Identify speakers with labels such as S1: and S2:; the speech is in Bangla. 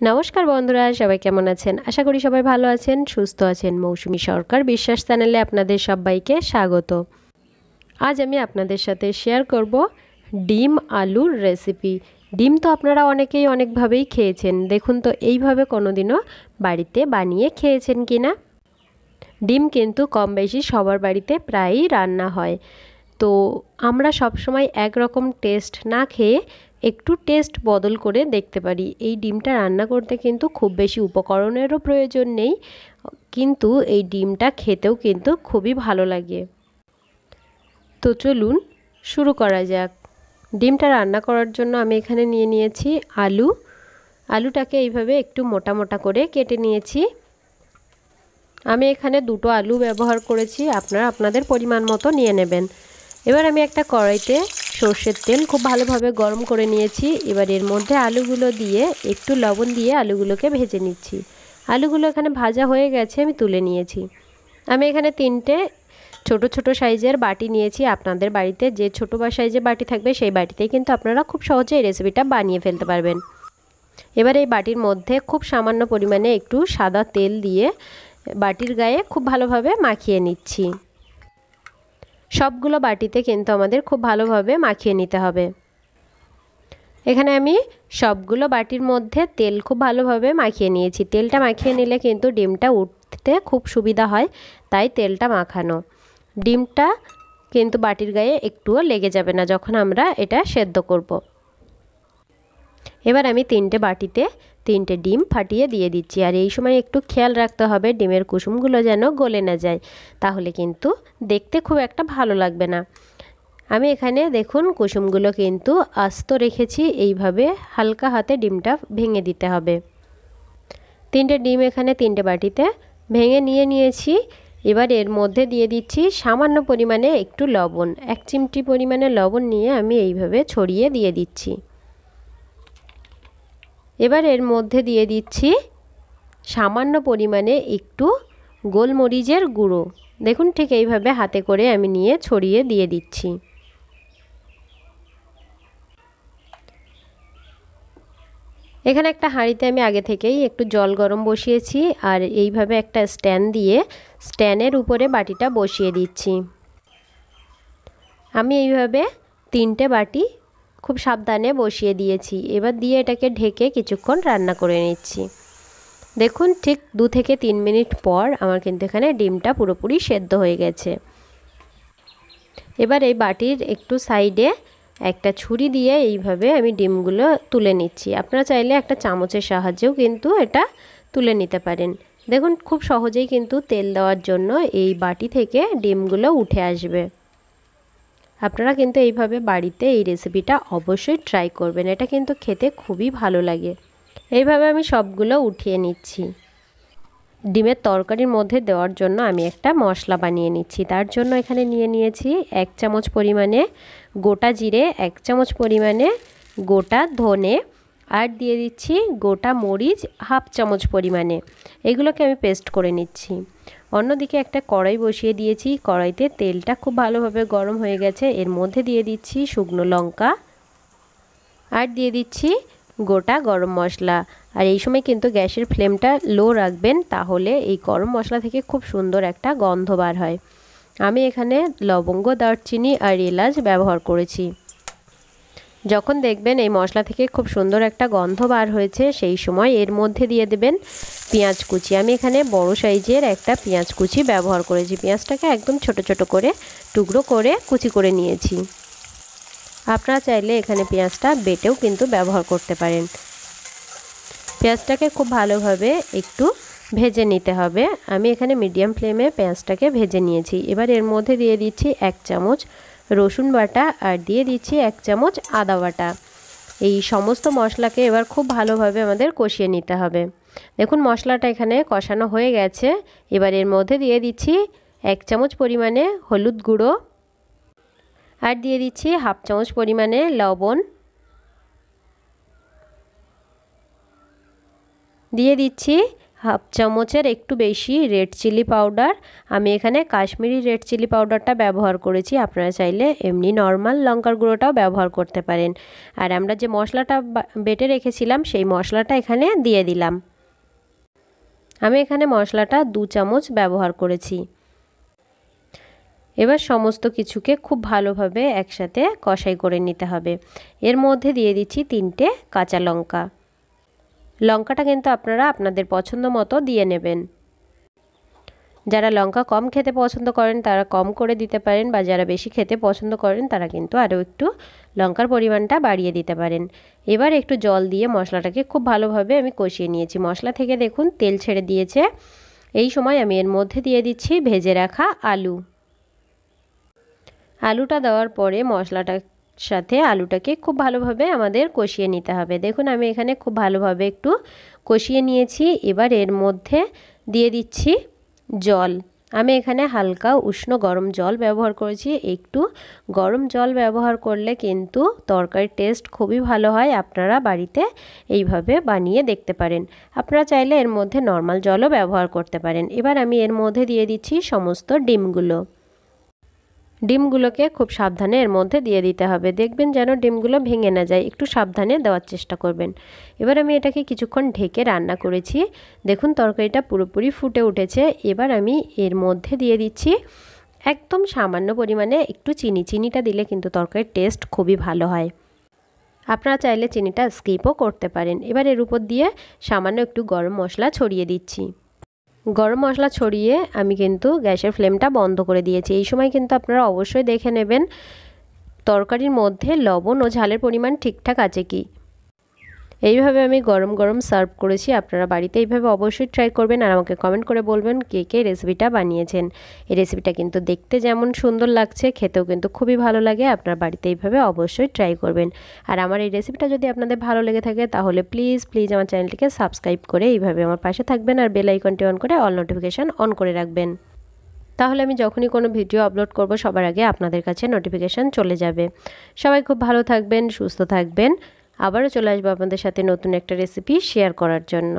S1: নমস্কার বন্ধুরা, সবাই কেমন আছেন? আশা করি সবাই ভালো আছেন, সুস্থ আছেন। মৌসুমি সরকার বিশ্বাস চ্যানেলে আপনাদের সবাইকে স্বাগত। আজ আমি আপনাদের সাথে শেয়ার করব ডিম আলুর রেসিপি। ডিম তো আপনারা অনেকেই অনেকভাবেই খেয়েছেন। দেখুন তো এইভাবে কোনোদিনও বাড়িতে বানিয়ে খেয়েছেন কিনা। ডিম কিন্তু কম বেশি সবার বাড়িতে প্রায়ই রান্না হয়। তো আমরা সবসময় একরকম টেস্ট না খেয়ে একটু টেস্ট বদল করে দেখতে পারি। এই ডিমটা রান্না করতে কিন্তু খুব বেশি উপকরণেরও প্রয়োজন নেই, কিন্তু এই ডিমটা খেতেও কিন্তু খুবই ভালো লাগে। তো চলুন শুরু করা যাক। ডিমটা রান্না করার জন্য আমি এখানে নিয়ে নিয়েছি আলুটাকে এইভাবে একটু মোটা মোটা করে কেটে নিয়েছি। আমি এখানে দুটো আলু ব্যবহার করেছি, আপনারা আপনাদের পরিমাণ মতো নিয়ে নেবেন। এবার আমি একটা কড়াইতে সর্ষের তেল খুব ভালোভাবে গরম করে নিয়েছি। এবার এর মধ্যে আলুগুলো দিয়ে একটু লবণ দিয়ে আলুগুলোকে ভেজে নিচ্ছি। আলুগুলো এখানে ভাজা হয়ে গেছে, আমি তুলে নিয়েছি। আমি এখানে 3টে ছোট ছোট সাইজের বাটি নিয়েছি। আপনাদের বাড়িতে যে ছোটো বা সাইজের বাটি থাকবে সেই বাটিতেই কিন্তু আপনারা খুব সহজে এই রেসিপিটা বানিয়ে ফেলতে পারবেন। এবার এই বাটির মধ্যে খুব সামান্য পরিমাণে একটু সাদা তেল দিয়ে বাটির গায়ে খুব ভালোভাবে মাখিয়ে নিচ্ছি। সবগুলো বাটিতে কিন্তু আমাদের খুব ভালোভাবে মাখিয়ে নিতে হবে। এখানে আমি সবগুলো বাটির মধ্যে তেল খুব ভালোভাবে মাখিয়ে নিয়েছি। তেলটা মাখিয়ে নিলে কিন্তু ডিমটা উঠতে খুব সুবিধা হয়, তাই তেলটা মাখানো। ডিমটা কিন্তু বাটির গায়ে একটুও লেগে যাবে না যখন আমরা এটা সেদ্ধ করব। এবার আমি 3টে বাটিতে 3টে ডিম ফাটিয়ে দিয়ে দিচ্ছি। আর এই সময় একটু খেয়াল রাখতে হবে ডিমের কুসুমগুলো যেন গলে না যায়, তাহলে কিন্তু দেখতে খুব একটা ভালো লাগবে না। আমি এখানে দেখুন কুসুমগুলো কিন্তু আস্ত রেখেছি। এইভাবে হালকা হাতে ডিমটা ভেঙে দিতে হবে। 3টে ডিম এখানে 3টে বাটিতে ভেঙে নিয়েছি। এবার এর মধ্যে দিয়ে দিচ্ছি সামান্য পরিমাণে একটু লবণ। 1 চিমটি পরিমাণে লবণ নিয়ে আমি এইভাবে ছড়িয়ে দিয়ে দিচ্ছি। এবার এর মধ্যে দিয়ে দিচ্ছি সামান্য পরিমাণে একটু গোলমরিচের গুঁড়ো। দেখুন ঠিক এইভাবে হাতে করে আমি নিয়ে ছড়িয়ে দিয়ে দিচ্ছি। এখানে একটা হাঁড়িতে আমি আগে থেকেই একটু জল গরম বসিয়েছি, আর এইভাবে একটা স্ট্যান্ড দিয়ে স্ট্যান্ডের উপরে বাটিটা বসিয়ে দিচ্ছি। আমি এইভাবে 3টে বাটি খুব সাবধানে বসিয়ে দিয়েছি। এবার দিয়ে এটাকে ঢেকে কিছুক্ষণ রান্না করে নিচ্ছি। দেখুন ঠিক 2 থেকে 3 মিনিট পর আমার কিন্তু এখানে ডিমটা পুরোপুরি সেদ্ধ হয়ে গেছে। এবার এই বাটির একটু সাইডে একটা ছুরি দিয়ে এইভাবে আমি ডিমগুলো তুলে নিচ্ছি। আপনারা চাইলে একটা চামচের সাহায্যেও কিন্তু এটা তুলে নিতে পারেন। দেখুন খুব সহজেই কিন্তু তেল দেওয়ার জন্য এই বাটি থেকে ডিমগুলো উঠে আসবে। আপনারা কিন্তু এইভাবে বাড়িতে এই রেসিপিটা অবশ্যই ট্রাই করবেন, এটা কিন্তু খেতে খুবই ভালো লাগে। এইভাবে আমি সবগুলো উঠিয়ে নিচ্ছি। ডিমের তরকারির মধ্যে দেওয়ার জন্য আমি একটা মশলা বানিয়ে নিচ্ছি। তার জন্য এখানে নিয়ে নিয়েছি 1 চামচ পরিমাণে গোটা জিরে, 1 চামচ পরিমাণে গোটা ধনে, আর দিয়ে দিচ্ছি গোটা মরিচ 1/2 চামচ পরিমাণে। এগুলোকে আমি পেস্ট করে নিচ্ছি। অন্যদিকে একটা কড়াই বসিয়ে দিয়েছি। কড়াইতে তেলটা খুব ভালোভাবে গরম হয়ে গেছে। এর মধ্যে দিয়ে দিচ্ছি শুকনো লঙ্কা, আর দিয়ে দিচ্ছি গোটা গরম মশলা। আর এই সময় কিন্তু গ্যাসের ফ্লেমটা লো রাখবেন, তাহলে এই গরম মশলা থেকে খুব সুন্দর একটা গন্ধ বার হয়। আমি এখানে লবঙ্গ, দারচিনি আর এলাচ ব্যবহার করেছি। যখন দেখবেন এই মশলা থেকে খুব সুন্দর একটা গন্ধ বার হয়েছে, সেই সময় এর মধ্যে দিয়ে দেবেন পেঁয়াজ কুচি। আমি এখানে বড় সাইজের একটা পেঁয়াজ কুচি ব্যবহার করেছি। পেঁয়াজটাকে একদম ছোট ছোট করে টুকরো করে কুচি করে নিয়েছি। আপনারা চাইলে এখানে পেঁয়াজটা বেটেও কিন্তু ব্যবহার করতে পারেন। পেঁয়াজটাকে খুব ভালোভাবে একটু ভেজে নিতে হবে। আমি এখানে মিডিয়াম ফ্লেমে পেঁয়াজটাকে ভেজে নিয়েছি। এবার এর মধ্যে দিয়ে দিচ্ছি 1 চামচ রসুন বাটা, আর দিয়ে দিচ্ছি 1 চামচ আদা বাটা। এই সমস্ত মশলাকে এবার খুব ভালোভাবে আমাদের কষিয়ে নিতে হবে। দেখুন মশলাটা এখানে কষানো হয়ে গেছে। এবার এর মধ্যে দিয়ে দিচ্ছি 1 চামচ পরিমাণে হলুদ গুঁড়ো, আর দিয়ে দিচ্ছি 1/2 চামচ পরিমাণে লবণ, দিয়ে দিচ্ছি হাফ চামচের একটু বেশি রেড চিলি পাউডার। আমি এখানে কাশ্মীরি রেড চিলি পাউডারটা ব্যবহার করেছি, আপনারা চাইলে এমনি নর্মাল লঙ্কার গুঁড়োটাও ব্যবহার করতে পারেন। আর আমরা যে মশলাটা বেটে রেখেছিলাম সেই মশলাটা এখানে দিয়ে দিলাম। আমি এখানে মশলাটা 2 চামচ ব্যবহার করেছি। এবার সমস্ত কিছুকে খুব ভালোভাবে একসাথে কষাই করে নিতে হবে। এর মধ্যে দিয়ে দিচ্ছি 3টে কাঁচা লঙ্কা। লঙ্কাটা কিন্তু আপনারা আপনাদের পছন্দ মতো দিয়ে নেবেন। যারা লঙ্কা কম খেতে পছন্দ করেন তারা কম করে দিতে পারেন, বা যারা বেশি খেতে পছন্দ করেন তারা কিন্তু আরও একটু লঙ্কার পরিমাণটা বাড়িয়ে দিতে পারেন। এবার একটু জল দিয়ে মশলাটাকে খুব ভালোভাবে আমি কষিয়ে নিয়েছি। মশলা থেকে দেখুন তেল ছেড়ে দিয়েছে। এই সময় আমি এর মধ্যে দিয়ে দিচ্ছি ভেজে রাখা আলু। আলুটা দেওয়ার পরে মশলাটার সাথে আলুটাকে খুব ভালোভাবে আমাদের কষিয়ে নিতে হবে। দেখুন আমি এখানে খুব ভালোভাবে একটু কষিয়ে নিয়েছি। এবার এর মধ্যে দিয়ে দিচ্ছি জল। আমি এখানে হালকা উষ্ণ গরম জল ব্যবহার করেছি। একটু গরম জল ব্যবহার করলে কিন্তু তরকারির টেস্ট খুবই ভালো হয়। আপনারা বাড়িতে এইভাবে বানিয়ে দেখতে পারেন। আপনারা চাইলে এর মধ্যে নর্মাল জলও ব্যবহার করতে পারেন। এবার আমি এর মধ্যে দিয়ে দিচ্ছি সমস্ত ডিমগুলো। ডিমগুলোকে খুব সাবধানে এর মধ্যে দিয়ে দিতে হবে। দেখবেন যেন ডিমগুলো ভেঙে না যায়, একটু সাবধানে দেওয়ার চেষ্টা করবেন। এবার আমি এটাকে কিছুক্ষণ ঢেকে রান্না করেছি। দেখুন তরকারিটা পুরোপুরি ফুটে উঠেছে। এবার আমি এর মধ্যে দিয়ে দিচ্ছি একদম সামান্য পরিমাণে একটু চিনি। চিনিটা দিলে কিন্তু তরকারির টেস্ট খুবই ভালো হয়। আপনারা চাইলে চিনিটা স্কিপও করতে পারেন। এবার এর উপর দিয়ে সামান্য একটু গরম মশলা ছড়িয়ে দিচ্ছি। গরম মশলা ছড়িয়ে আমি কিন্তু গ্যাসের ফ্লেমটা বন্ধ করে দিয়েছি। এই সময় কিন্তু আপনারা অবশ্যই দেখে নেবেন তরকারির মধ্যে লবণ ও ঝালের পরিমাণ ঠিকঠাক আছে কি। এইভাবে আমি গরম গরম সার্ভ করেছি। আপনারা বাড়িতে এইভাবে অবশ্যই ট্রাই করবেন আর আমাকে কমেন্ট করে বলবেন কে কে রেসিপিটা বানিয়েছেন। এই রেসিপিটা কিন্তু দেখতে যেমন সুন্দর লাগছে, খেতেও কিন্তু খুবই ভালো লাগে। আপনারা বাড়িতে এইভাবে অবশ্যই ট্রাই করবেন। আর আমার এই রেসিপিটা যদি আপনাদের ভালো লেগে থাকে তাহলে প্লিজ আমার চ্যানেলটিকে সাবস্ক্রাইব করে এইভাবে আমার পাশে থাকবেন আর বেল আইকনটি অন করে অল নোটিফিকেশান অন করে রাখবেন। তাহলে আমি যখনই কোনো ভিডিও আপলোড করব সবার আগে আপনাদের কাছে নোটিফিকেশান চলে যাবে। সবাই খুব ভালো থাকবেন, সুস্থ থাকবেন। আবারও চলে আসবো আপনাদের সাথে নতুন একটা রেসিপি শেয়ার করার জন্য।